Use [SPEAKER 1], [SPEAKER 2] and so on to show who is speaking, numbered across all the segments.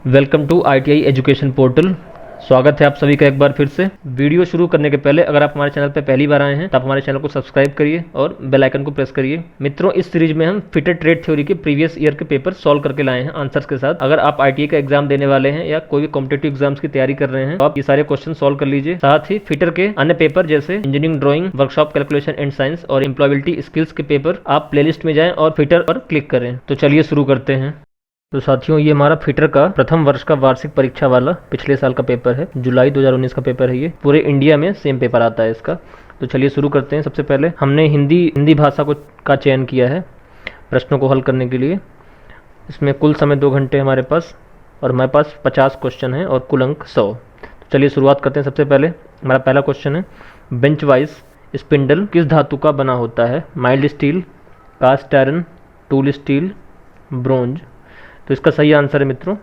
[SPEAKER 1] Welcome to ITI education portal. स्वागत है आप सभी का एक बार फिर से। वीडियो शुरू करने के पहले अगर आप हमारे चैनल पर पहली बार आए हैं तो आप हमारे चैनल को सब्सक्राइब करिए और बेल आइकन को प्रेस करिए। मित्रों, इस सीरीज में हम फिटर ट्रेड थ्योरी के प्रीवियस ईयर के पेपर सॉल्व करके लाए हैं आंसर्स के साथ। अगर आप ITI का एग्जाम देने वाले हैं या कोई भी कॉम्पिटेटिव एग्जाम्स की तैयारी कर रहे हैं तो आप ये सारे क्वेश्चन सॉल्व कर लीजिए। साथ ही फिटर के अन्य पेपर जैसे engineering drawing, workshop calculation and science और एम्प्लॉयबिलिटी स्किल्स के पेपर आप प्लेलिस्ट में जाएं और फिटर पर क्लिक करें। तो चलिए शुरू करते हैं। तो साथियों, ये हमारा फिटर का प्रथम वर्ष का वार्षिक परीक्षा वाला पिछले साल का पेपर है। जुलाई 2019 का पेपर है। ये पूरे इंडिया में सेम पेपर आता है इसका। तो चलिए शुरू करते हैं। सबसे पहले हमने हिंदी भाषा का चयन किया है प्रश्नों को हल करने के लिए। इसमें कुल समय 2 घंटे हमारे पास और हमारे पास 50 क्वेश्चन है और कुल अंक 100। तो चलिए शुरुआत करते हैं। सबसे पहले हमारा पहला क्वेश्चन है, बेंच वाइज स्पिंडल किस धातु का बना होता है? Mild steel, cast iron, tool steel, bronze. तो इसका सही आंसर है मित्रों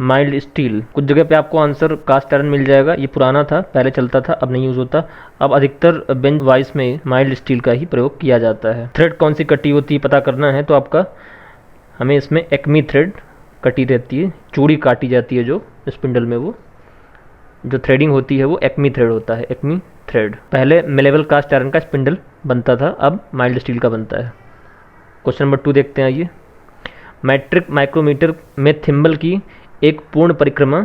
[SPEAKER 1] माइल्ड स्टील। कुछ जगह पे आपको आंसर कास्ट आयरन मिल जाएगा। ये पुराना था, पहले चलता था, अब नहीं यूज़ होता। अब अधिकतर बेंच वाइज में माइल्ड स्टील का ही प्रयोग किया जाता है। थ्रेड कौन सी कटी होती है पता करना है तो आपका हमें इसमें एक्मी थ्रेड कटी रहती है, चूड़ी काटी जाती है जो स्पिंडल में, वो जो थ्रेडिंग होती है वो एक्मी थ्रेड होता है, एक्मी थ्रेड। पहले मिलेबल कास्ट आयरन का स्पिंडल बनता था, अब माइल्ड स्टील का बनता है। क्वेश्चन नंबर 2 देखते हैं। आइए, मैट्रिक माइक्रोमीटर में थिम्बल की एक पूर्ण परिक्रमा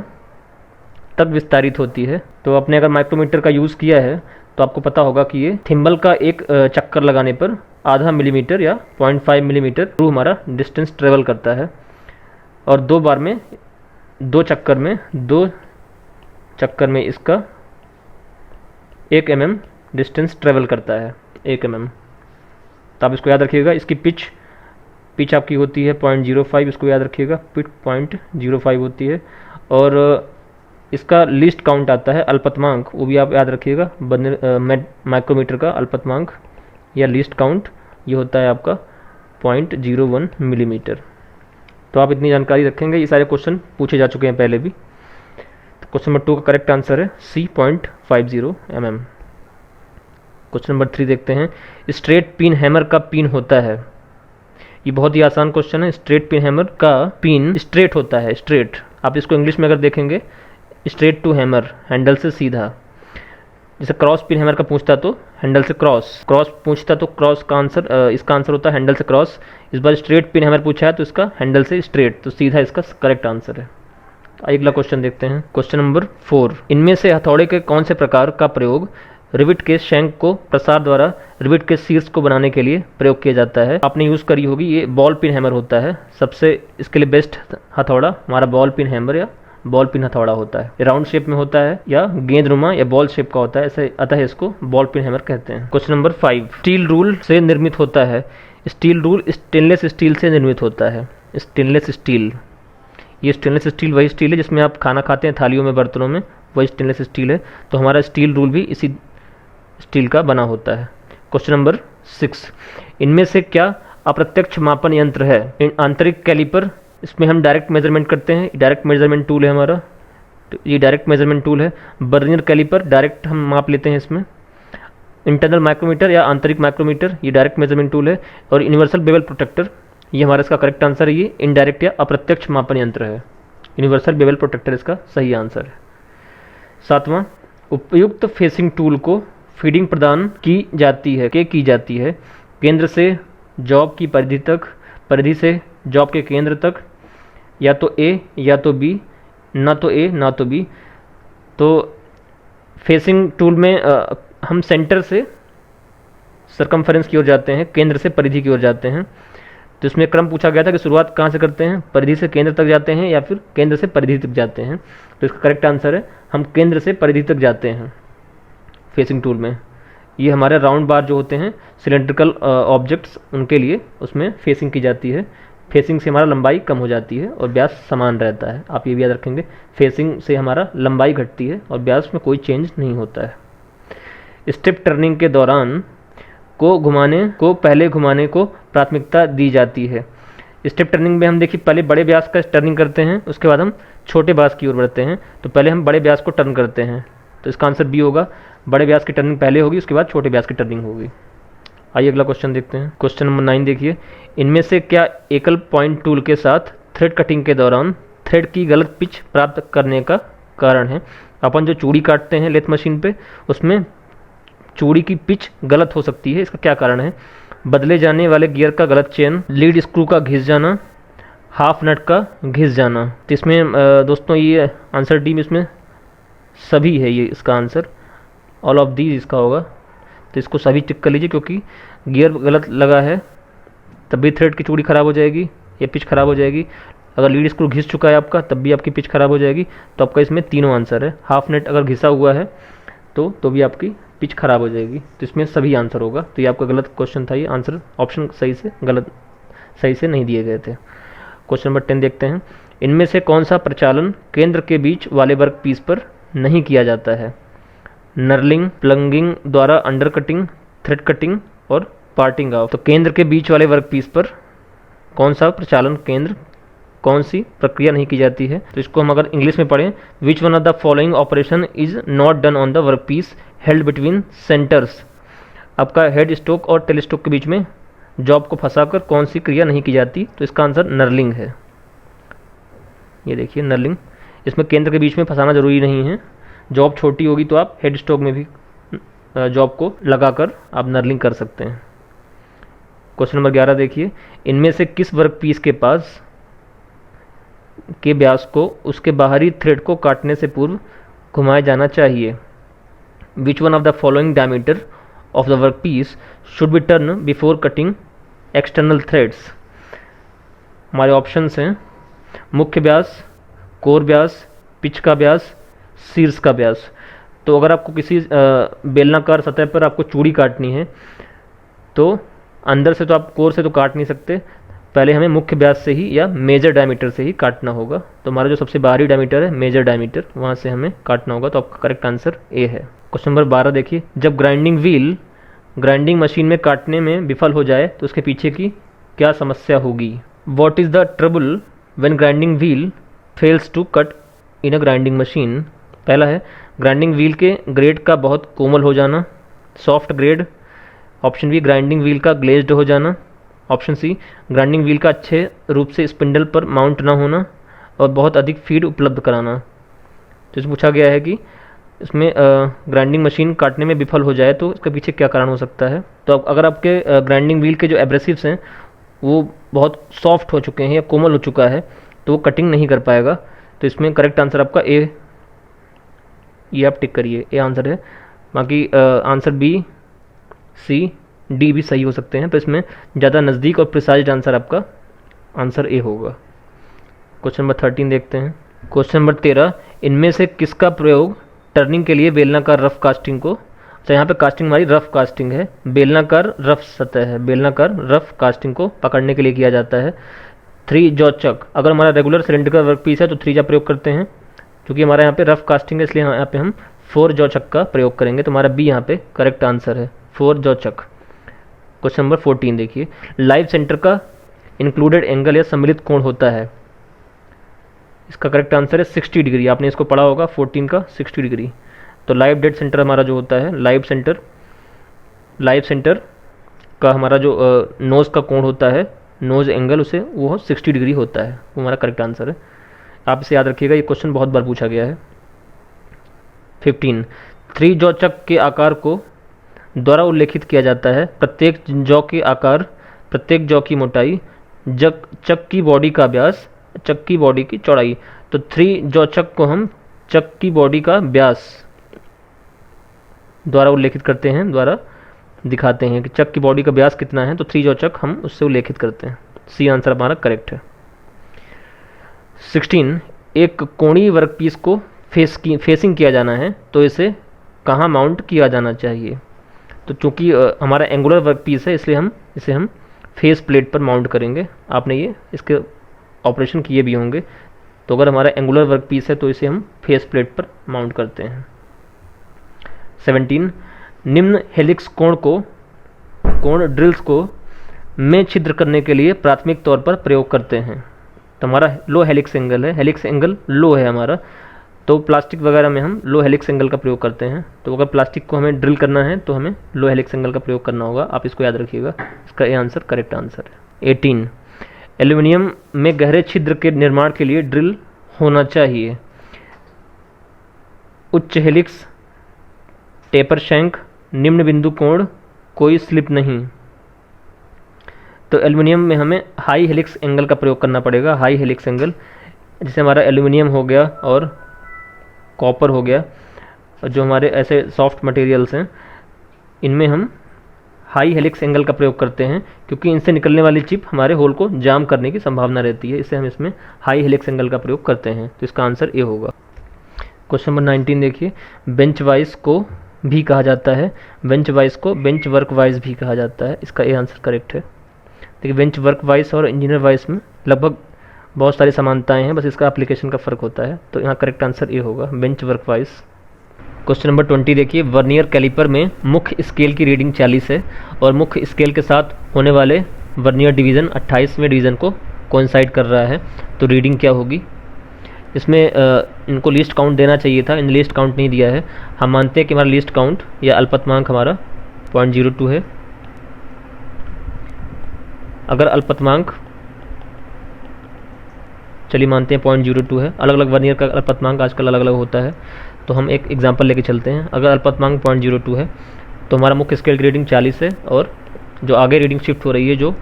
[SPEAKER 1] तक विस्तारित होती है। तो आपने अगर माइक्रोमीटर का यूज़ किया है तो आपको पता होगा कि ये थिम्बल का एक चक्कर लगाने पर आधा मिलीमीटर या 0.5 मिलीमीटर थ्रू हमारा डिस्टेंस ट्रेवल करता है और दो चक्कर में इसका 1 mm डिस्टेंस ट्रेवल करता है, 1 mm। तो आप इसको याद रखिएगा। इसकी पिच आपकी होती है 0.05, इसको याद रखिएगा, पिच 0.05 होती है। और इसका लिस्ट काउंट आता है अल्पतमांक, वो भी आप याद रखिएगा। माइक्रोमीटर का अल्पतमांक या लिस्ट काउंट ये होता है आपका 0.01 मिलीमीटर। तो आप इतनी जानकारी रखेंगे। ये सारे क्वेश्चन पूछे जा चुके हैं पहले भी। तो क्वेश्चन नंबर 2 का करेक्ट आंसर है C 0.50 mm। क्वेश्चन नंबर 3 देखते हैं, स्ट्रेट पिन हैमर का पिन होता है। ये बहुत ही आसान क्वेश्चन है। स्ट्रेट पिन हैमर का पिन स्ट्रेट होता है, स्ट्रेट। आप इसको इंग्लिश में अगर देखेंगे, स्ट्रेट टू हैमर, हैंडल से सीधा। जैसे क्रॉस पिन हैमर का पूछता तो हैंडल से क्रॉस पूछता तो क्रॉस का आंसर, इसका आंसर होता है हैंडल से क्रॉस। इस बार स्ट्रेट पिन हैमर पूछा है तो इसका हैंडल से स्ट्रेट, तो सीधा इसका करेक्ट आंसर है। अगला क्वेश्चन देखते हैं। क्वेश्चन नंबर 4, इनमें से हथौड़े के कौन से प्रकार का प्रयोग रिविट के शैंक को प्रसार द्वारा रिविट के शीर्ष को बनाने के लिए प्रयोग किया जाता है? आपने यूज़ करी होगी, ये बॉल पिन हैमर होता है। सबसे इसके लिए बेस्ट हथौड़ा हमारा बॉल पिन हैमर या बॉल पिन हथौड़ा होता है। राउंड शेप में होता है या गेंदनुमा या बॉल शेप का होता है, ऐसे अतः इसको बॉल पिन हैमर कहते हैं। क्वेश्चन नंबर 5, स्टील रूल से निर्मित होता है। स्टील रूल स्टेनलेस स्टील से निर्मित होता है। स्टेनलेस स्टील, ये स्टेनलेस स्टील वही स्टील है जिसमें आप खाना खाते हैं थालियों में, बर्तनों में, वही स्टेनलेस स्टील है। तो हमारा स्टील रूल भी इसी स्टील का बना होता है। क्वेश्चन नंबर 6, इनमें से क्या अप्रत्यक्ष मापन यंत्र है? आंतरिक कैलिपर, इसमें हम डायरेक्ट मेजरमेंट करते हैं, डायरेक्ट मेजरमेंट टूल है हमारा, तो ये डायरेक्ट मेजरमेंट टूल है। बर्नियर कैलिपर, डायरेक्ट हम माप लेते हैं इसमें। इंटरनल माइक्रोमीटर या आंतरिक माइक्रोमीटर, ये डायरेक्ट मेजरमेंट टूल है। और यूनिवर्सल बेवल प्रोटेक्टर, ये हमारा इसका करेक्ट आंसर है। ये इनडायरेक्ट या अप्रत्यक्ष मापन यंत्र है। यूनिवर्सल बेवल प्रोटेक्टर इसका सही आंसर है। 7वां, उपयुक्त फेसिंग टूल को फीडिंग प्रदान की जाती है केंद्र से जॉब की परिधि तक, परिधि से जॉब के केंद्र तक, या तो ए या तो बी, ना तो ए ना तो बी। तो फेसिंग टूल में हम सेंटर से सरकमफेरेंस की ओर जाते हैं, केंद्र से परिधि की ओर जाते हैं। तो इसमें क्रम पूछा गया था कि शुरुआत कहाँ से करते हैं, परिधि से केंद्र तक जाते हैं या फिर केंद्र से परिधि तक जाते हैं। तो इसका करेक्ट आंसर है हम केंद्र से परिधि तक जाते हैं फेसिंग टूल में। ये हमारे राउंड बार जो होते हैं सिलेंड्रिकल ऑब्जेक्ट्स, उनके लिए उसमें फेसिंग की जाती है। फेसिंग से हमारा लंबाई कम हो जाती है और व्यास समान रहता है। आप ये भी याद रखेंगे, फेसिंग से हमारा लंबाई घटती है और व्यास में कोई चेंज नहीं होता है। स्टेप टर्निंग के दौरान पहले घुमाने को प्राथमिकता दी जाती है। स्टेप टर्निंग में हम देखिए पहले बड़े व्यास का टर्निंग करते हैं, उसके बाद हम छोटे व्यास की ओर बढ़ते हैं। तो पहले हम बड़े व्यास को टर्न करते हैं, तो इसका आंसर बी होगा। बड़े व्यास की टर्निंग पहले होगी, उसके बाद छोटे व्यास की टर्निंग होगी। आइए अगला क्वेश्चन देखते हैं। क्वेश्चन नंबर 9 देखिए, इनमें से क्या एकल पॉइंट टूल के साथ थ्रेड कटिंग के दौरान थ्रेड की गलत पिच प्राप्त करने का कारण है। अपन जो चूड़ी काटते हैं लेथ मशीन पे, उसमें चूड़ी की पिच गलत हो सकती है। इसका क्या कारण है? बदले जाने वाले गियर का गलत चेन, लीड स्क्रू का घिस जाना, हाफ नट का घिस जाना। तो इसमें दोस्तों ये आंसर डी में इसमें सभी है, ये इसका आंसर ऑल ऑफ दीज इसका होगा। तो इसको सभी टिक कर लीजिए, क्योंकि गियर गलत लगा है तब भी थ्रेड की चूड़ी ख़राब हो जाएगी, ये पिच ख़राब हो जाएगी। अगर लीड स्क्रू घिस चुका है आपका तब भी आपकी पिच ख़राब हो जाएगी। तो आपका इसमें तीनों आंसर है। हाफ नेट अगर घिसा हुआ है तो भी आपकी पिच ख़राब हो जाएगी। तो इसमें सभी आंसर होगा। तो ये आपका गलत क्वेश्चन था, ये आंसर ऑप्शन सही से नहीं दिए गए थे। क्वेश्चन नंबर 10 देखते हैं। इनमें से कौन सा प्रचालन केंद्र के बीच वाले वर्क पीस पर नहीं किया जाता है? नर्लिंग, प्लंगिंग द्वारा अंडरकटिंग, थ्रेड कटिंग और पार्टिंग ऑफ। तो केंद्र के बीच वाले वर्क पीस पर कौन सा प्रचालन केंद्र, कौन सी प्रक्रिया नहीं की जाती है? तो इसको हम अगर इंग्लिश में पढ़ें, which one of the following operation is not done on the work piece held between centres. आपका हेड स्टोक और टेल स्टोक के बीच में जॉब को फंसाकर कौन सी क्रिया नहीं की जाती? तो इसका आंसर नर्लिंग है। ये देखिए नर्लिंग, इसमें केंद्र के बीच में फंसाना जरूरी नहीं है। जॉब छोटी होगी तो आप हेड स्टोक में भी जॉब को लगाकर आप नर्लिंग कर सकते हैं। क्वेश्चन नंबर 11 देखिए। इनमें से किस वर्क पीस के पास के व्यास को उसके बाहरी थ्रेड को काटने से पूर्व घुमाया जाना चाहिए? Which one of the following diameter of the work piece should be turn before cutting external threads. हमारे ऑप्शंस हैं मुख्य व्यास, कोर व्यास, पिच का व्यास, शीर्ष का व्यास। तो अगर आपको किसी बेलनाकार सतह पर आपको चूड़ी काटनी है तो अंदर से तो आप कोर से तो काट नहीं सकते, पहले हमें मुख्य व्यास से ही या मेजर डायमीटर से ही काटना होगा। तो हमारा जो सबसे बाहरी डायमीटर है मेजर डायमीटर, वहाँ से हमें काटना होगा। तो आपका करेक्ट आंसर ए है। क्वेश्चन नंबर 12 देखिए। जब ग्राइंडिंग व्हील ग्राइंडिंग मशीन में काटने में विफल हो जाए तो उसके पीछे की क्या समस्या होगी? What is the trouble when grinding wheel fails to cut in a grinding machine? पहला है ग्राइंडिंग व्हील के ग्रेड का बहुत कोमल हो जाना, soft grade. Option B grinding wheel का ग्लेज्ड हो जाना। ऑप्शन सी ग्राइंडिंग व्हील का अच्छे रूप से स्पिंडल पर माउंट ना होना और बहुत अधिक फीड उपलब्ध कराना। तो इसमें पूछा गया है कि इसमें ग्राइंडिंग मशीन काटने में विफल हो जाए तो इसके पीछे क्या कारण हो सकता है? तो अगर आपके ग्राइंडिंग व्हील के जो एब्रेसिव्स हैं वो बहुत सॉफ्ट हो चुके हैं या कोमल हो चुका है तो वो कटिंग नहीं कर पाएगा। तो इसमें करेक्ट आंसर आपका ए, ये आप टिक करिए, ए आंसर है। बाकी आंसर बी, सी, डी भी सही हो सकते हैं, तो इसमें ज़्यादा नज़दीक और प्रिसाइज आंसर आपका आंसर ए होगा। क्वेश्चन नंबर 13 देखते हैं। Question number 13। इनमें से किसका प्रयोग टर्निंग के लिए बेलनाकार रफ कास्टिंग को, अच्छा यहाँ पे कास्टिंग हमारी रफ कास्टिंग है, बेलनाकार रफ सतह है, बेलनाकार रफ कास्टिंग को पकड़ने के लिए किया जाता है? 3 जॉ चक। अगर हमारा रेगुलर सिलेंडर वर्क पीस है तो 3 जॉ प्रयोग करते हैं, क्योंकि हमारा यहाँ पे रफ कास्टिंग है इसलिए यहाँ पे हम 4 जॉ चक का प्रयोग करेंगे। तो हमारा बी यहाँ पे करेक्ट आंसर है, 4 जॉ चक। क्वेश्चन नंबर 14 देखिए। लाइव सेंटर का इंक्लूडेड एंगल या सम्मिलित कोण होता है? इसका करेक्ट आंसर है 60 डिग्री। आपने इसको पढ़ा होगा 14 का 60 डिग्री। तो लाइव डेड सेंटर हमारा जो होता है, लाइव सेंटर का हमारा जो नोज़ का कोण होता है, नोज़ एंगल, उसे वो 60 डिग्री होता है। वो हमारा करेक्ट आंसर है। आप इसे याद रखिएगा, ये क्वेश्चन बहुत बार पूछा गया है। 15। 3 जॉ चक के आकार को द्वारा उल्लेखित किया जाता है। प्रत्येक जॉ के आकार, प्रत्येक जॉ की मोटाई, चक की बॉडी का व्यास, चक की बॉडी की चौड़ाई। तो 3 जॉ चक को हम चक की बॉडी का व्यास द्वारा उल्लेखित करते हैं, द्वारा दिखाते हैं कि चक की बॉडी का व्यास कितना है। तो 3 जॉ चक हम उससे उल्लेखित करते हैं। सी आंसर हमारा करेक्ट है। 16। एक कोणीय वर्कपीस को फेसिंग किया जाना है तो इसे कहाँ माउंट किया जाना चाहिए? तो चूंकि हमारा एंगुलर वर्कपीस है इसलिए हम इसे फेस प्लेट पर माउंट करेंगे। आपने ये इसके ऑपरेशन किए भी होंगे। तो अगर हमारा एंगुलर वर्कपीस है तो इसे हम फेस प्लेट पर माउंट करते हैं। 17। निम्न हेलिक्स कोण ड्रिल्स को में छिद्र करने के लिए प्राथमिक तौर पर प्रयोग करते हैं? तो हमारा लो हेलिक्स एंगल है, हेलिक्स एंगल लो है हमारा, तो प्लास्टिक वगैरह में हम लो हेलिक्स एंगल का प्रयोग करते हैं। तो अगर प्लास्टिक को हमें ड्रिल करना है तो हमें लो हेलिक्स एंगल का प्रयोग करना होगा। आप इसको याद रखिएगा, इसका ये आंसर करेक्ट आंसर है। 18। एल्यूमिनियम में गहरे छिद्र के निर्माण के लिए ड्रिल होना चाहिए। उच्च हेलिक्स, टेपर शैंक, निम्न बिंदु कोण, कोई स्लिप नहीं। तो एल्युमिनियम में हमें हाई हेलिक्स एंगल का प्रयोग करना पड़ेगा। हाई हेलिक्स एंगल, जैसे हमारा एल्युमिनियम हो गया और कॉपर हो गया, और जो हमारे ऐसे सॉफ्ट मटेरियल्स हैं, इनमें हम हाई हेलिक्स एंगल का प्रयोग करते हैं, क्योंकि इनसे निकलने वाली चिप हमारे होल को जाम करने की संभावना रहती है। इससे हम इसमें हाई हेलिक्स एंगल का प्रयोग करते हैं। तो इसका आंसर ए होगा। क्वेश्चन नंबर 19 देखिए, बेंच वाइज को भी कहा जाता है, बेंच वाइज को बेंच वर्क वाइज भी कहा जाता है। इसका ए आंसर करेक्ट है। देखिए, बेंच वर्क वाइज और इंजीनियर वाइज में लगभग बहुत सारी समानताएं हैं, बस इसका एप्लीकेशन का फ़र्क होता है। तो यहाँ करेक्ट आंसर ए होगा, bench work wise. Question number 20 देखिए, वर्नियर कैलिपर में मुख्य स्केल की रीडिंग 40 है और मुख्य स्केल के साथ होने वाले वर्नियर डिवीज़न 28वें डिवीज़न को कोइंसाइड कर रहा है। तो रीडिंग क्या होगी? इसमें इनको लिस्ट काउंट देना चाहिए था, इन लिस्ट काउंट नहीं दिया है। हम मानते हैं कि हमारा लिस्ट काउंट या अल्पतमांक हमारा 0.02 है। अगर अल्पतमांक, चलिए मानते हैं 0.02 है, अलग अलग वर्नियर का अल्पतमांक आजकल अलग अलग होता है, तो हम एक एग्जांपल लेके चलते हैं। अगर अल्पतमांक 0.02 है तो हमारा मुख्य स्केल की रीडिंग 40 है, और जो आगे रीडिंग शिफ्ट हो रही है, जो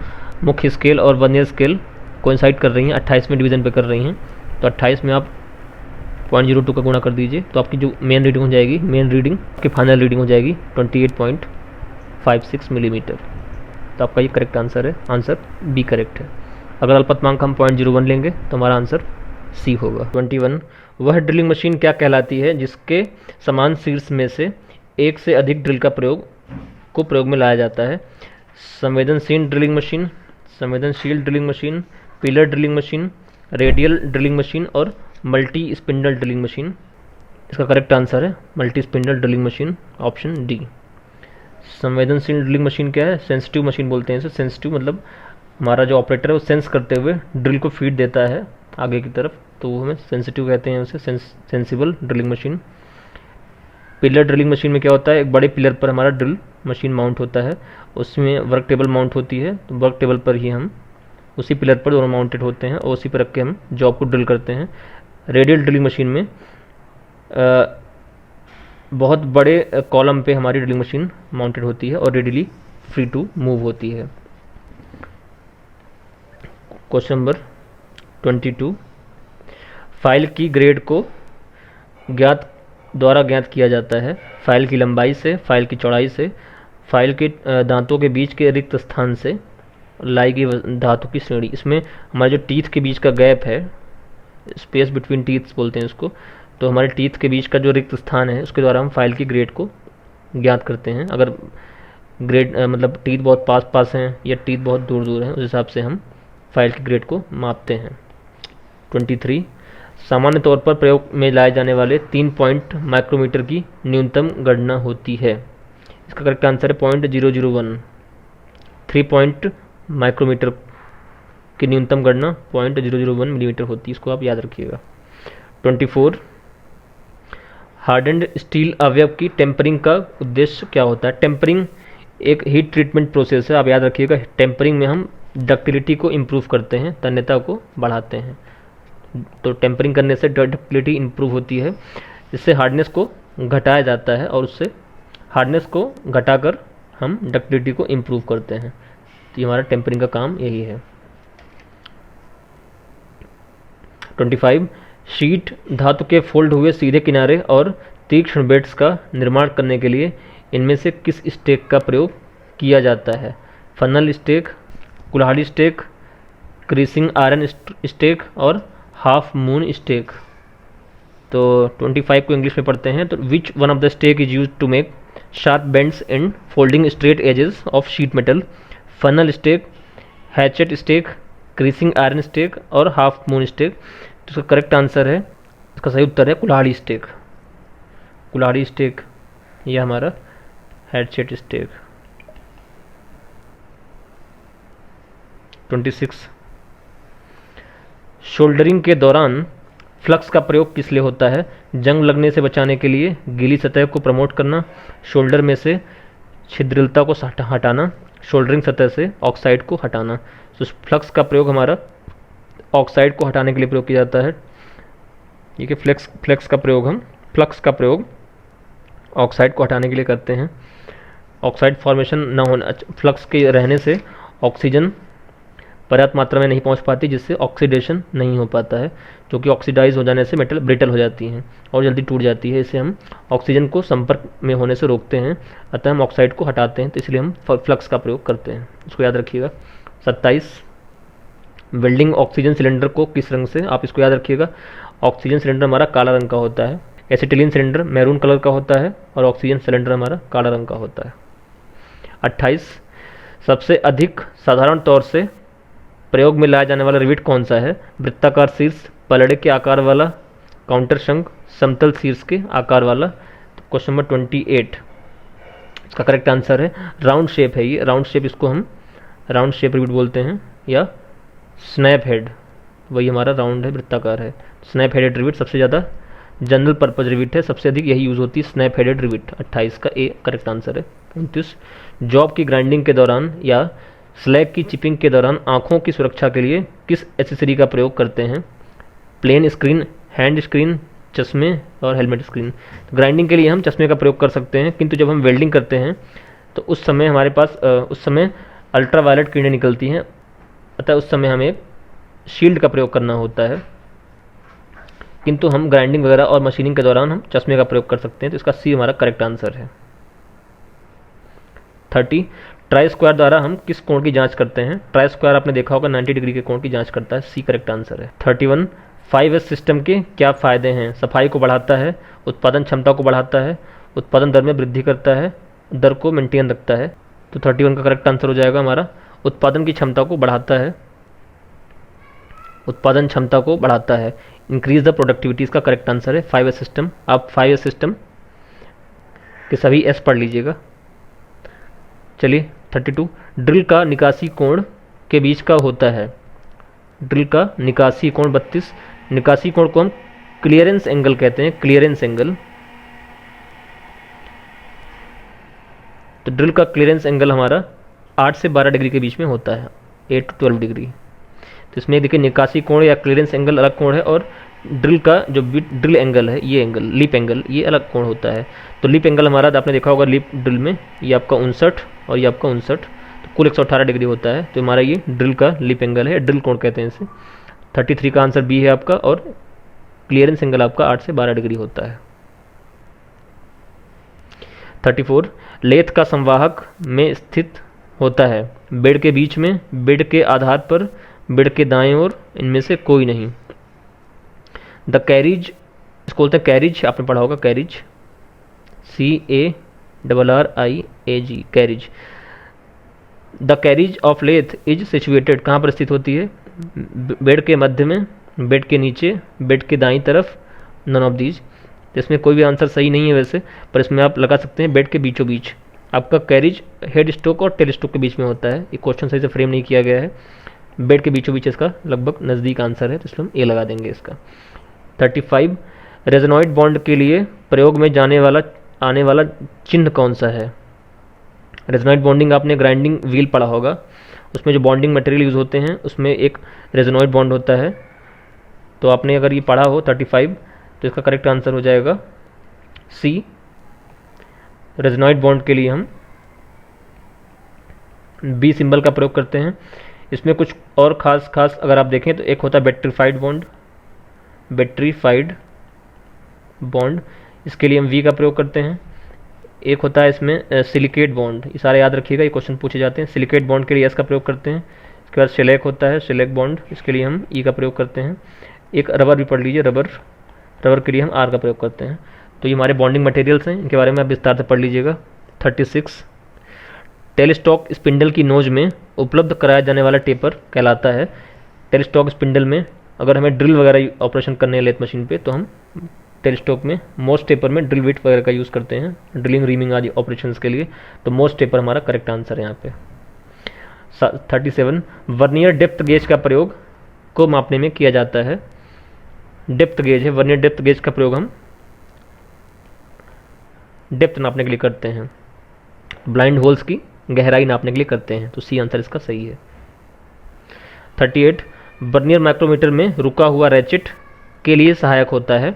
[SPEAKER 1] मुख्य स्केल और वर्नियर स्केल कोइंसाइड कर रही हैं, 28वें डिवीज़न पे कर रही हैं, तो 28 में आप 0.02 का गुणा कर दीजिए, तो आपकी जो मेन रीडिंग हो जाएगी, मेन रीडिंग की फाइनल रीडिंग हो जाएगी 28.56 मिलीमीटर। तो आपका ये करेक्ट आंसर है, आंसर बी करेक्ट है। अगर अल्पतमांक हम 0.01 लेंगे तो हमारा आंसर सी होगा। 21, वह ड्रिलिंग मशीन क्या कहलाती है जिसके समान शीर्ष में से एक से अधिक ड्रिल का प्रयोग में लाया जाता है? संवेदनशील ड्रिलिंग मशीन, संवेदनशील drilling machine, pillar drilling machine, radial drilling machine और मल्टी स्पिंडल ड्रिलिंग मशीन। इसका करेक्ट आंसर है multi spindle drilling machine, option D. संवेदनशील ड्रिलिंग मशीन क्या है? सेंसिटिव मशीन बोलते हैं इसे। सेंसिटिव मतलब हमारा जो ऑपरेटर है वो सेंस करते हुए ड्रिल को फीड देता है आगे की तरफ, तो वो हमें सेंसिटिव कहते हैं, उसे sensible drilling machine. Pillar drilling machine में क्या होता है? एक बड़े पिलर पर हमारा ड्रिल मशीन माउंट होता है, उसमें वर्क टेबल माउंट होती है, तो वर्क टेबल पर ही हम उसी पिलर पर दोनों माउंटेड होते हैं और उसी पर रख के हम जॉब को ड्रिल करते हैं। रेडियल ड्रिलिंग मशीन में बहुत बड़े कॉलम पे हमारी ड्रिलिंग मशीन माउंटेड होती है और रेडियली फ्री टू मूव होती है। क्वेश्चन नंबर 22, फाइल की ग्रेड को द्वारा ज्ञात किया जाता है। फाइल की लंबाई से, फाइल की चौड़ाई से, फाइल के दांतों के बीच के रिक्त स्थान से लाई गई धातु की श्रेणी। इसमें हमारे जो टीथ के बीच का गैप है, स्पेस बिटवीन टीथ्स बोलते हैं उसको, तो हमारे टीथ के बीच का जो रिक्त स्थान है उसके द्वारा हम फाइल की ग्रेड को ज्ञात करते हैं। अगर ग्रेड मतलब टीथ बहुत पास पास हैं या टीथ बहुत दूर दूर हैं, उस हिसाब से हम फाइल की ग्रेड को मापते हैं। 23, सामान्य तौर पर प्रयोग में लाए जाने वाले 3 पॉइंट माइक्रोमीटर की न्यूनतम गणना होती है। इसका करेक्ट आंसर है 0.001। 3 पॉइंट माइक्रोमीटर की न्यूनतम गणना 0.001 मिलीमीटर होती है, इसको आप याद रखिएगा। 24, हार्डन्ड स्टील अवयव की टेम्परिंग का उद्देश्य क्या होता है? टेम्परिंग एक हीट ट्रीटमेंट प्रोसेस है, आप याद रखिएगा। टेम्परिंग में हम डक्टिलिटी को इम्प्रूव करते हैं, तन्यता को बढ़ाते हैं। तो टेम्परिंग करने से डक्टिलिटी इम्प्रूव होती है, इससे हार्डनेस को घटाया जाता है और उससे हार्डनेस को घटाकर हम डक्टिलिटी को इम्प्रूव करते हैं। तो ये हमारा टेम्परिंग का काम यही है। 25, शीट धातु के फोल्ड हुए सीधे किनारे और तीक्ष्ण बेड्स का निर्माण करने के लिए इनमें से किस स्टेक का प्रयोग किया जाता है? फनल स्टेक, कुल्हाड़ी स्टेक, क्रीसिंग आयरन स्टेक और हाफ मून स्टेक। तो 25 को इंग्लिश में पढ़ते हैं। तो which one of the stake is use to make sharp bends and folding straight edges of sheet metal? Funnel stake, hatchet stake, creasing iron stake और half moon stake. तो इसका correct answer है, इसका सही उत्तर है कुल्हाड़ी स्टेक। कुल्हाड़ी stake ये हमारा हैचेट स्टेक। 26, शोल्डरिंग के दौरान फ्लक्स का प्रयोग किस लिए होता है? जंग लगने से बचाने के लिए, गीली सतह को प्रमोट करना, शोल्डर में से छिद्रिलता को हटाना, शोल्डरिंग सतह से ऑक्साइड को हटाना। तो फ्लक्स का प्रयोग हमारा ऑक्साइड को हटाने के लिए प्रयोग किया जाता है। ठीक है। फ्लक्स का प्रयोग ऑक्साइड को हटाने के लिए करते हैं। ऑक्साइड फॉर्मेशन ना होना, फ्लक्स के रहने से ऑक्सीजन पर्याप्त मात्रा में नहीं पहुंच पाती, जिससे ऑक्सीडेशन नहीं हो पाता है, क्योंकि ऑक्सीडाइज हो जाने से मेटल ब्रिटल हो जाती हैं और जल्दी टूट जाती है। इसे हम ऑक्सीजन को संपर्क में होने से रोकते हैं, अतः हम ऑक्साइड को हटाते हैं, तो इसलिए हम फ्लक्स का प्रयोग करते हैं। इसको याद रखिएगा। 27 वेल्डिंग ऑक्सीजन सिलेंडर को किस रंग से, आप इसको याद रखिएगा। ऑक्सीजन सिलेंडर हमारा काला रंग का होता है, एसिटिलीन सिलेंडर मैरून कलर का होता है और ऑक्सीजन सिलेंडर हमारा काला रंग का होता है। 28 सबसे अधिक साधारण तौर से प्रयोग में लाया जाने वाला रिविट कौन सा है? वृत्ताकार शीर्ष, पलड़े के आकार वाला, काउंटर शंख, समतल शीर्ष के आकार वाला। तो क्वेश्चन नंबर 28 इसका करेक्ट आंसर है राउंड शेप है। ये राउंड शेप, इसको हम राउंड शेप रिविट बोलते हैं, या स्नैप हेड, वही हमारा राउंड है, वृत्ताकार है। स्नैप हेडेड रिविट सबसे ज़्यादा जनरल पर्पज रिविट है, सबसे अधिक यही यूज़ होती है, स्नैप हेडेड रिविट। 28 का ए करेक्ट आंसर है। 29 जॉब की ग्राइंडिंग के दौरान या स्लैग की चिपिंग के दौरान आंखों की सुरक्षा के लिए किस एक्सेसरी का प्रयोग करते हैं? प्लेन स्क्रीन, हैंड स्क्रीन, चश्मे और हेलमेट स्क्रीन। ग्राइंडिंग के लिए हम चश्मे का प्रयोग कर सकते हैं, किंतु जब हम वेल्डिंग करते हैं तो उस समय हमारे पास उस समय अल्ट्रावायलेट किरणें निकलती हैं, अतः उस समय हमें शील्ड का प्रयोग करना होता है, किंतु हम ग्राइंडिंग वगैरह और मशीनिंग के दौरान हम चश्मे का प्रयोग कर सकते हैं, तो इसका सी हमारा करेक्ट आंसर है। 30 ट्राई स्क्वायर द्वारा हम किस कोण की जांच करते हैं? ट्राई स्क्वायर आपने देखा होगा 90 डिग्री के कोण की जांच करता है, सी करेक्ट आंसर है। 31 5S सिस्टम के क्या फ़ायदे हैं? सफाई को बढ़ाता है, उत्पादन क्षमता को बढ़ाता है, उत्पादन दर में वृद्धि करता है, दर को मेंटेन रखता है। तो 31 का करेक्ट आंसर हो जाएगा हमारा उत्पादन की क्षमता को बढ़ाता है, उत्पादन क्षमता को बढ़ाता है, इंक्रीज द प्रोडक्टिविटी, इसका करेक्ट आंसर है 5S सिस्टम। आप 5S सिस्टम के सभी एस पढ़ लीजिएगा। चलिए 32 ड्रिल का निकासी कोण के बीच का होता है। ड्रिल का निकासी कोण 32, निकासी कोण को हम क्लियरेंस एंगल कहते हैं, क्लियरेंस एंगल। तो ड्रिल का क्लियरेंस एंगल हमारा 8 से 12 डिग्री के बीच में होता है, 8 to 12 डिग्री। तो इसमें देखिए निकासी कोण या क्लियरेंस एंगल अलग कोण है, और ड्रिल का जो ड्रिल एंगल है, ये एंगल लीप एंगल, ये अलग कोण होता है। तो लीप एंगल हमारा आपने देखा होगा लीप ड्रिल में, ये आपका 59 और ये आपका 59, तो कुल 118 डिग्री होता है। तो हमारा ये ड्रिल का लीप एंगल है, ड्रिल कोण कहते हैं इसे। 33 का आंसर बी है आपका, और क्लियरेंस एंगल आपका 8 से 12 डिग्री होता है। 34 लेथ का संवाहक में स्थित होता है, बेड के बीच में, बेड के आधार पर, बेड के दाएं ओर, इनमें से कोई नहीं। द कैरिज, इसको बोलते हैं कैरिज, आपने पढ़ा होगा carriage, CARRIAG, carriage. The carriage of lathe is situated, कहाँ पर स्थित होती है? बेड के मध्य में, बेड के नीचे, बेड के दाईं तरफ, नन ऑफ दीज। इसमें कोई भी आंसर सही नहीं है वैसे, पर इसमें आप लगा सकते हैं बेड के बीचों बीच। आपका कैरिज हेड स्टोक और टेल स्टोक के बीच में होता है। ये क्वेश्चन सही से फ्रेम नहीं किया गया है, बेड के बीचों बीच इसका लगभग नज़दीक आंसर है, तो इसलिए हम ए लगा देंगे इसका। 35 रेजोनॉइड बॉन्ड के लिए प्रयोग में आने वाला चिन्ह कौन सा है? रेजोनॉइड बॉन्डिंग आपने ग्राइंडिंग व्हील पढ़ा होगा, उसमें जो बॉन्डिंग मटेरियल यूज़ होते हैं उसमें एक रेजोनॉइड बॉन्ड होता है। तो आपने अगर ये पढ़ा हो 35, तो इसका करेक्ट आंसर हो जाएगा सी। रेजोनॉइड बॉन्ड के लिए हम बी सिंबल का प्रयोग करते हैं। इसमें कुछ और खास अगर आप देखें तो एक होता है बैट्रीफाइड बॉन्ड, बैट्रीफाइड बॉन्ड, इसके लिए हम वी का प्रयोग करते हैं। एक होता है इसमें सिलिकेट बॉन्ड, ये सारे याद रखिएगा, ये क्वेश्चन पूछे जाते हैं। सिलिकेट बॉन्ड के लिए एस का प्रयोग करते हैं। इसके बाद शेलेक होता है, शेलेक बॉन्ड, इसके लिए हम ई का प्रयोग करते हैं। एक रबर भी पढ़ लीजिए, रबर के लिए हम आर का प्रयोग करते हैं। तो ये हमारे बॉन्डिंग मटेरियल्स हैं, इनके बारे में आप विस्तार से पढ़ लीजिएगा। 36 टेलीस्टॉक स्पिंडल की नोज में उपलब्ध कराया जाने वाला टेपर कहलाता है। टेलीस्टॉक स्पिंडल में अगर हमें ड्रिल वगैरह ऑपरेशन करने हैं लेथ मशीन पे, तो हम टेलीस्टॉक में मोस्ट टेपर में ड्रिल बिट वगैरह का यूज़ करते हैं, ड्रिलिंग रीमिंग आदि ऑपरेशंस के लिए। तो मोस्ट टेपर हमारा करेक्ट आंसर है यहाँ पे। 37 वर्नियर डेप्थ गेज का प्रयोग को मापने में किया जाता है। डेप्थ गेज है, वर्नियर डेप्थ गेज का प्रयोग हम डेप्थ नापने के लिए करते हैं, ब्लाइंड होल्स की गहराई नापने के लिए करते हैं। तो सी आंसर इसका सही है। 38 वर्नियर माइक्रोमीटर में रुका हुआ रैचेट के लिए सहायक होता है।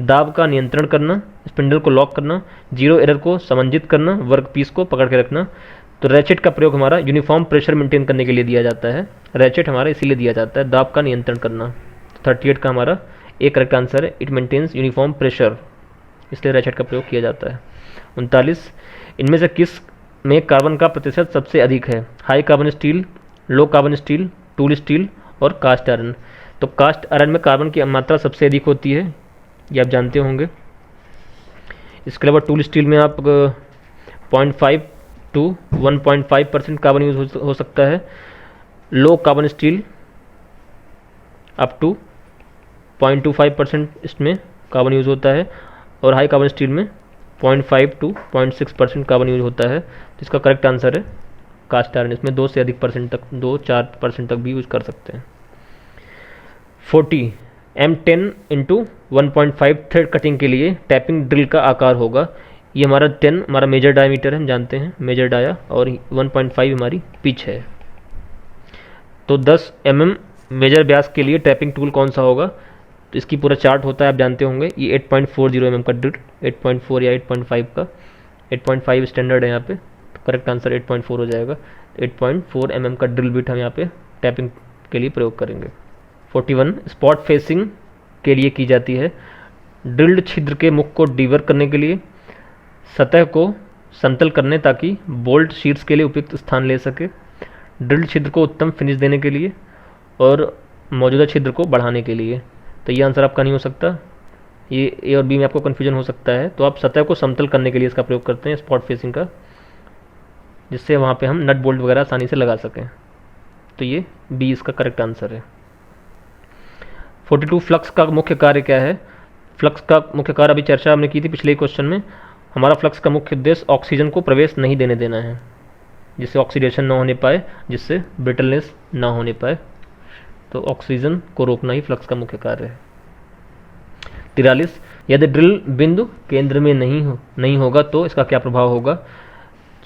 [SPEAKER 1] दाब का नियंत्रण करना, स्पिंडल को लॉक करना, जीरो एरर को समंजित करना, वर्कपीस को पकड़ के रखना। तो रैचेट का प्रयोग हमारा यूनिफॉर्म प्रेशर मेंटेन करने के लिए दिया जाता है। रैचेट हमारा इसीलिए दिया जाता है, दाब का नियंत्रण करना। 38 का हमारा एक करेक्ट आंसर है, इट मेंटेन्स यूनिफॉर्म प्रेशर, इसलिए रैचेट का प्रयोग किया जाता है। 39, इनमें से किस में कार्बन का प्रतिशत सबसे अधिक है? हाई कार्बन स्टील, लो कार्बन स्टील, टूल स्टील और कास्ट आयरन। तो कास्ट आयरन में कार्बन की मात्रा सबसे अधिक होती है, ये आप जानते होंगे। इसके अलावा टूल स्टील में आप 0.5 to 1.5% कार्बन यूज हो सकता है। Low carbon steel up to 0.25% इसमें कार्बन यूज होता है, और हाई कार्बन स्टील में 0.5 to 0.6% कार्बन यूज होता है। तो इसका करेक्ट आंसर है कास्ट आयरन। इसमें 2 से अधिक परसेंट तक, 2-4% तक भी यूज कर सकते हैं। 40, M10 × 1.5 थ्रेड कटिंग के लिए टैपिंग ड्रिल का आकार होगा। ये हमारा 10 हमारा मेजर डायमीटर है, हम जानते हैं मेजर डाया, और 1.5 हमारी पिच है। तो 10 mm मेजर व्यास के लिए टैपिंग टूल कौन सा होगा? तो इसकी पूरा चार्ट होता है, आप जानते होंगे। ये 8.40 mm का ड्रिल, 8.4 या 8.5 का, 8.5 स्टैंडर्ड है यहाँ पे, तो करेक्ट आंसर 8.4 हो जाएगा। 8.4 mm का ड्रिल बिट हम यहाँ पे टैपिंग के लिए प्रयोग करेंगे। 41, स्पॉट फेसिंग के लिए की जाती है। ड्रिल्ड छिद्र के मुख को डीवर्क करने के लिए, सतह को समतल करने ताकि बोल्ट शीट्स के लिए उपयुक्त स्थान ले सके, ड्रिल्ड छिद्र को उत्तम फिनिश देने के लिए, और मौजूदा छिद्र को बढ़ाने के लिए। तो ये आंसर आपका नहीं हो सकता, ये ए और बी में आपको कन्फ्यूजन हो सकता है। तो आप सतह को समतल करने के लिए इसका प्रयोग करते हैं स्पॉट फेसिंग का, जिससे वहाँ पे हम नट बोल्ट वगैरह आसानी से लगा सकें। तो ये बी इसका करेक्ट आंसर है। 42, फ्लक्स का मुख्य कार्य क्या है? फ्लक्स का मुख्य कार्य अभी चर्चा हमने की थी पिछले क्वेश्चन में। हमारा फ्लक्स का मुख्य उद्देश्य ऑक्सीजन को प्रवेश नहीं देने देना है, जिससे ऑक्सीडेशन ना होने पाए, जिससे ब्रिटलनेस ना होने पाए। तो ऑक्सीजन को रोकना ही फ्लक्स का मुख्य कार्य है। 43, यदि ड्रिल बिंदु केंद्र में नहीं होगा तो इसका क्या प्रभाव होगा?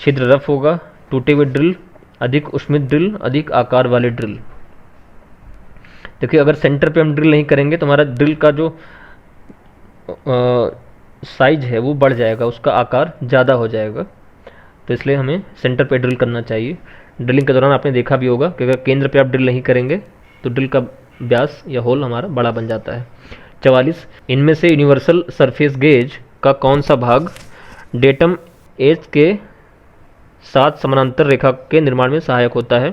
[SPEAKER 1] छिद्र रफ होगा, टूटे हुए ड्रिल, अधिक उष्मित ड्रिल, अधिक आकार वाले ड्रिल। देखिए, अगर सेंटर पे हम ड्रिल नहीं करेंगे तो हमारा ड्रिल का जो साइज है वो बढ़ जाएगा, उसका आकार ज़्यादा हो जाएगा। तो इसलिए हमें सेंटर पे ड्रिल करना चाहिए। ड्रिलिंग के दौरान आपने देखा भी होगा कि अगर केंद्र पे आप ड्रिल नहीं करेंगे तो ड्रिल का व्यास या होल हमारा बड़ा बन जाता है। 44, इनमें से यूनिवर्सल सरफेस गेज का कौन सा भाग डेटम एज के साथ समानांतर रेखा के निर्माण में सहायक होता है?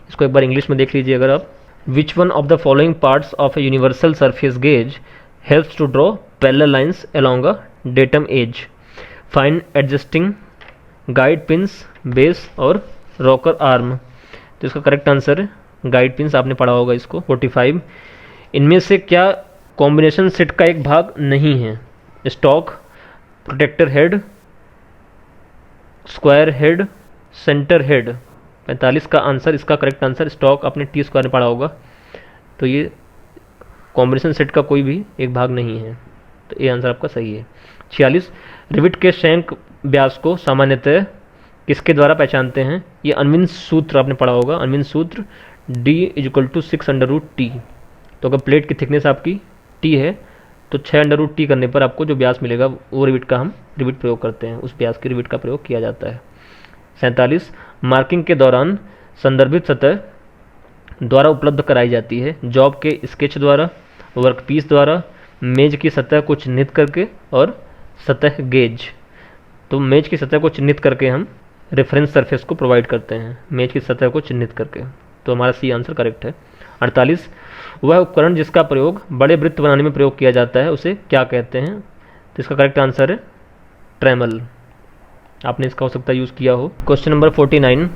[SPEAKER 1] इसको एक बार इंग्लिश में देख लीजिए अगर आप। Which one of the following parts of a universal surface gauge helps to draw parallel lines along a datum edge? Fine adjusting, guide pins, base और रॉकर आर्म। तो इसका करेक्ट आंसर है गाइड पिंस, आपने पढ़ा होगा इसको। 45, इनमें से क्या कॉम्बिनेशन सेट का एक भाग नहीं है? Stock, protractor head, square head, centre head. 45 का आंसर, इसका करेक्ट आंसर स्टॉक, आपने टी स्क्वायर में पढ़ा होगा। तो ये कॉम्बिनेशन सेट का कोई भी एक भाग नहीं है, तो ये आंसर आपका सही है। 46, रिविट के शैंक व्यास को सामान्यतः किसके द्वारा पहचानते हैं? ये अनविन सूत्र आपने पढ़ा होगा, अनविन सूत्र D = 6√T। तो अगर प्लेट की थिकनेस आपकी T है तो 6√T करने पर आपको जो व्यास मिलेगा वो रिविट का हम रिविट प्रयोग करते हैं, उस व्यास की रिविट का प्रयोग किया जाता है। 47, मार्किंग के दौरान संदर्भित सतह द्वारा उपलब्ध कराई जाती है। जॉब के स्केच द्वारा, वर्कपीस द्वारा, मेज की सतह को चिन्हित करके और सतह गेज। तो मेज की सतह को चिन्हित करके हम रेफरेंस सरफेस को प्रोवाइड करते हैं, मेज की सतह को चिन्हित करके। तो हमारा सी आंसर करेक्ट है। 48, वह उपकरण जिसका प्रयोग बड़े वृत्त बनाने में प्रयोग किया जाता है उसे क्या कहते हैं? तो इसका करेक्ट आंसर है ट्रेमल, आपने इसका हो सकता है यूज़ किया हो। क्वेश्चन नंबर 49,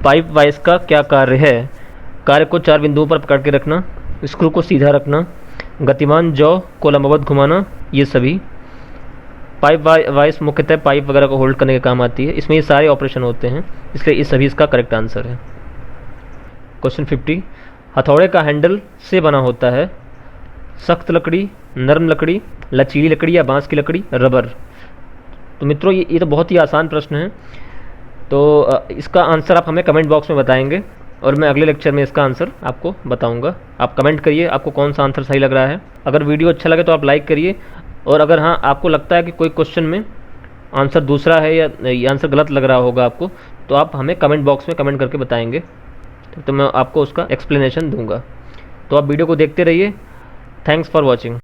[SPEAKER 1] पाइप वाइस का क्या कार्य है? कार्य को 4 बिंदुओं पर पकड़ के रखना, स्क्रू को सीधा रखना, गतिमान जॉ को लंबवत घुमाना, ये सभी। पाइप वाइस मुख्यतः पाइप वगैरह को होल्ड करने के काम आती है, इसमें ये सारे ऑपरेशन होते हैं, इसलिए ये सभी इसका करेक्ट आंसर है। क्वेश्चन 50, हथौड़े का हैंडल से बना होता है सख्त लकड़ी, नरम लकड़ी, लचीली लकड़ी या बांस की लकड़ी, रबर। तो मित्रों ये तो बहुत ही आसान प्रश्न है, तो इसका आंसर आप हमें कमेंट बॉक्स में बताएंगे। और मैं अगले लेक्चर में इसका आंसर आपको बताऊंगा। आप कमेंट करिए आपको कौन सा आंसर सही लग रहा है। अगर वीडियो अच्छा लगे तो आप लाइक करिए, और अगर हाँ आपको लगता है कि कोई क्वेश्चन में आंसर दूसरा है या ये आंसर गलत लग रहा होगा आपको, तो आप हमें कमेंट बॉक्स में कमेंट करके बताएंगे, तो मैं आपको उसका एक्सप्लेनेशन दूंगा। तो आप वीडियो को देखते रहिए। Thanks for watching.